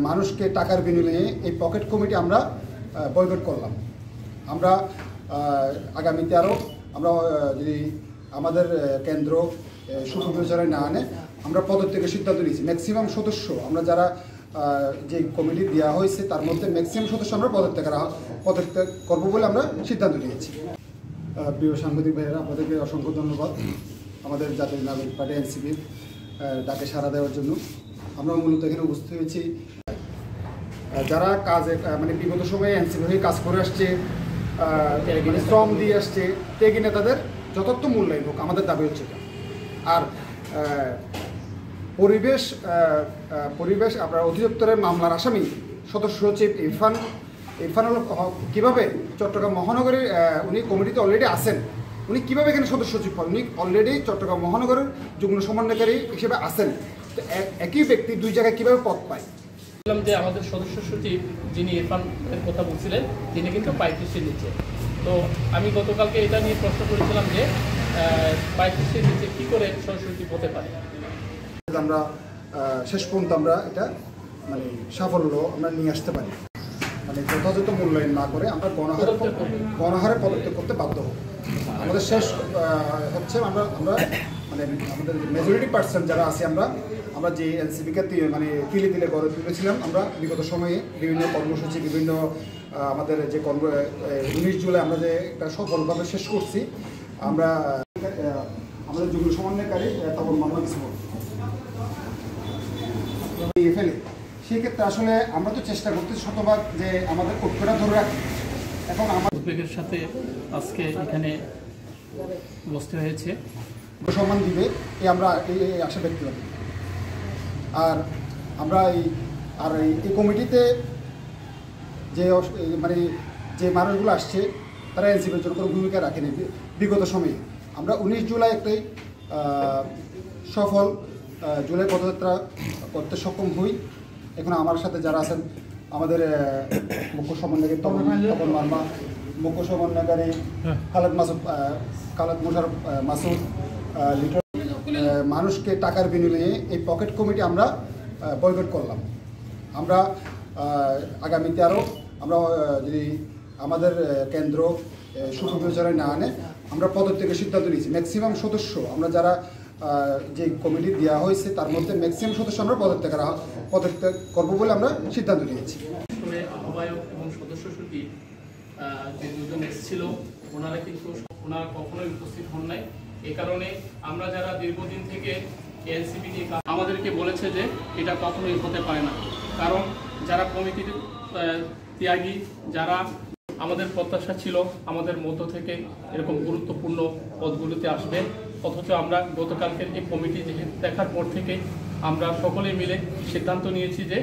মানুষকে টাকার বিনিময়ে এই পকেট কমিটি আমরা বয়কট করলাম। আমরা আগামীতে আরও আমরা যদি আমাদের কেন্দ্র সুবিবেচনায় না আনে আমরা পদত্যাগের সিদ্ধান্ত নিয়েছি। ম্যাক্সিমাম সদস্য আমরা যারা যে কমিটি দেওয়া হয়েছে তার মধ্যে ম্যাক্সিমাম সদস্য আমরা পদত্যাগ করবো বলে আমরা সিদ্ধান্ত নিয়েছি। প্রিয় সাংবাদিক ভাইয়েরা, আপনাদেরকে অসংখ্য ধন্যবাদ আমাদের জাতীয় নাগরিক পার্টি এনসিপির ডাকে সাড়া দেওয়ার জন্য। আমরা মূলত এখানে উপস্থিত হয়েছি যারা কাজে মানে বিগত সময়ে এনসিপি হয়ে কাজ করে আসছে, শ্রম দিয়ে আসছে, ত্যাগী নেতাদের যথার্থ মূল্যায়ন হোক, আমাদের দাবি হচ্ছে এটা। আর পরিবেশ আপনার অধিদপ্তরের মামলার আসামি সদস্য সচিব ইরফানুল কীভাবে চট্টগ্রাম মহানগরের উনি কমিটিতে অলরেডি আছেন, উনি কীভাবে এখানে সদস্য সচিব হন? উনি অলরেডি চট্টগ্রাম মহানগরের যুগ্ম সমন্বয়কারী হিসেবে আছেন। তো একই ব্যক্তি দুই জায়গায় কীভাবে পদ পায়? যে আমাদের সদস্য সচিব যিনি ইরফানের কথা বলছিলেন তিনি কিন্তু 35-এর নিচে। তো আমি গতকালকে এটা নিয়ে প্রশ্ন করেছিলাম যে 35-এর নিচে কী করে সদস্য সচিব হতে পারে। আমরা শেষ পর্যন্ত আমরা এটা মানে সাফল্য আমরা নিয়ে আসতে পারি, মানে যথাযথ মূল্যায়ন না করে আমরা গণহারে পদত্যাগ করতে বাধ্য হব। আমাদের শেষ হচ্ছে আমরা মানে আমাদের মেজরিটি পার্সেন্ট যারা আছে আমরা যে এনসিপিকে মানে তিলে তিলে গড়ে তুলেছিলাম, আমরা বিগত সময়ে বিভিন্ন কর্মসূচি বিভিন্ন আমাদের যে 19 জুলাই আমরা যে একটা সফলভাবে শেষ করছি। আমরা আমাদের যুগ্ম সমন্বয়কারী তখন মোহাম্মদ ফেলে সেক্ষেত্রে আসলে আমরা তো চেষ্টা করতেছি শতভাগ যে আমাদের ঐক্যটা ধরে রাখি। এখন আমার উদ্বেগের সাথে আজকে এখানে বসতে হয়েছে, সম্মান দিবে আমরা এই আশা ব্যক্ত করি। আর আমরা এই কমিটিতে যে মানে যে মানুষগুলো আসছে তারা এনসিপির জন্য কোনো ভূমিকা রাখেনি বিগত সময়ে। আমরা 19 জুলাই একটাই সফল জুলাই পদযাত্রা করতে সক্ষম হই। এখন আমার সাথে যারা আছেন আমাদের মুখ্য সমন্বয়কারী তপন মার্মা, মুখ্য সমন্বয়কারী খালেদ মোশারফ মাসুদ, মানুষকে টাকার বিনিময়ে এই পকেট কমিটি আমরা বয়কট করলাম। আমরা আগামীতে আরও আমরা যদি আমাদের কেন্দ্র সুবিবেচনায় না আনে আমরা পদত্যাগের সিদ্ধান্ত নিয়েছি। ম্যাক্সিমাম সদস্য আমরা যারা যে কমিটি দেওয়া হয়েছে তার মধ্যে ম্যাক্সিমাম সদস্য আমরা পদত্যাগ করবো বলে আমরা সিদ্ধান্ত নিয়েছি। আহ্বায়ক এবং সদস্য সচিব যে দুজন এসেছিল ওনারা কখনোই উপস্থিত হন নাই। এ কারণে আমরা যারা দীর্ঘদিন থেকে এনসিপি নিয়ে আমাদেরকে বলেছে যে এটা কখনোই হতে পারে না, কারণ যারা কমিটির ত্যাগী, যারা আমাদের প্রত্যাশা ছিল আমাদের মধ্য থেকে এরকম গুরুত্বপূর্ণ পদগুলোতে আসবে, অথচ আমরা গতকালকের এই কমিটি দেখার পর থেকে আমরা সকলে মিলে সিদ্ধান্ত নিয়েছি যে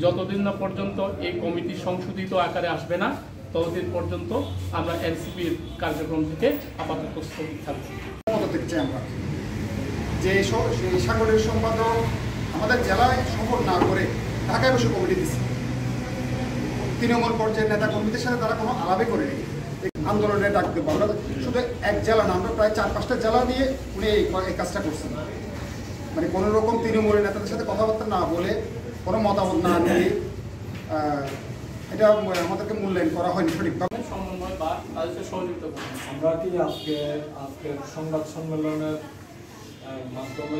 যতদিন না পর্যন্ত এই কমিটি সংশোধিত আকারে আসবে না ততদিন পর্যন্ত আমরা এনসিপির কার্যক্রম থেকে আপাতত স্থগিত থাকবো। আমরা যে সাংগঠনিক সম্পাদক আমাদের জেলায় সফর না করে ঢাকায় বসে কমিটি দিচ্ছে, তৃণমূল পর্যায়ের নেতা কর্মীদের সাথে তারা কোনো আলাপই করেনি। আন্দোলনের ডাক দেবো আমরা শুধু এক জেলা না, আমরা প্রায় 4-5টা জেলা নিয়ে উনি এই কাজটা করছেন। মানে কোনো রকম তৃণমূলের নেতাদের সাথে কথাবার্তা না বলে কোনো মতামত না নিয়ে এটা আমাদেরকে মূল্যায়ন করা হয়নি সঠিকভাবে। সমন্বয় বা তাদের সহযোগিতা আমরা কি আজকের সংবাদ সম্মেলনের মাধ্যমে